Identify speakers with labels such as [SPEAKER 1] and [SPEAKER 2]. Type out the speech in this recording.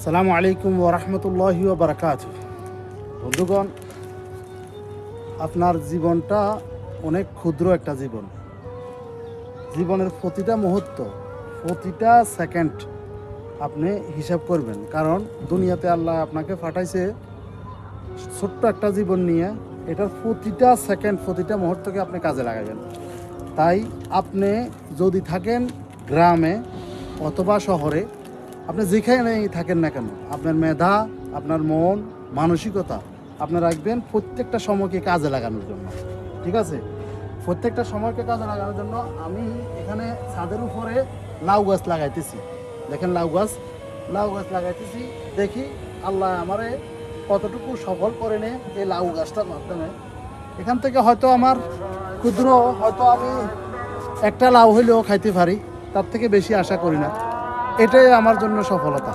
[SPEAKER 1] আসসালামু আলাইকুম ওয়া রাহমাতুল্লাহি ওয়া বারাকাতুহু। বন্ধুগণ, আপনার জীবনটা অনেক ক্ষুদ্র একটা জীবন। জীবনের প্রতিটা মুহূর্ত, প্রতিটা সেকেন্ড আপনি হিসাব করবেন, কারণ দুনিয়াতে আল্লাহ আপনাকে পাঠাইছে ছোট্ট একটা জীবন নিয়ে। এটার প্রতিটা সেকেন্ড, প্রতিটা মুহূর্তকে আপনি কাজে লাগাবেন। তাই আপনি যদি থাকেন গ্রামে অথবা শহরে, আপনি যেখানেই থাকেন না কেন, আপনার মেধা, আপনার মন, মানসিকতা আপনি রাখবেন প্রত্যেকটা সময়কে কাজে লাগানোর জন্য। ঠিক আছে? প্রত্যেকটা সময়কে কাজে লাগানোর জন্য আমি এখানে ছাদের উপরে লাউ গাছ লাগাইতেছি। দেখেন লাউ গাছ লাগাইতেছি। দেখি আল্লাহ আমারে কতটুকু সফল করে নে এই লাউ গাছটার মাধ্যমে। এখান থেকে হয়তো আমার ক্ষুদ্র, হয়তো আমি একটা লাউ হইলেও খাইতে পারি, তার থেকে বেশি আশা করি না। এটাই আমার জন্য সফলতা।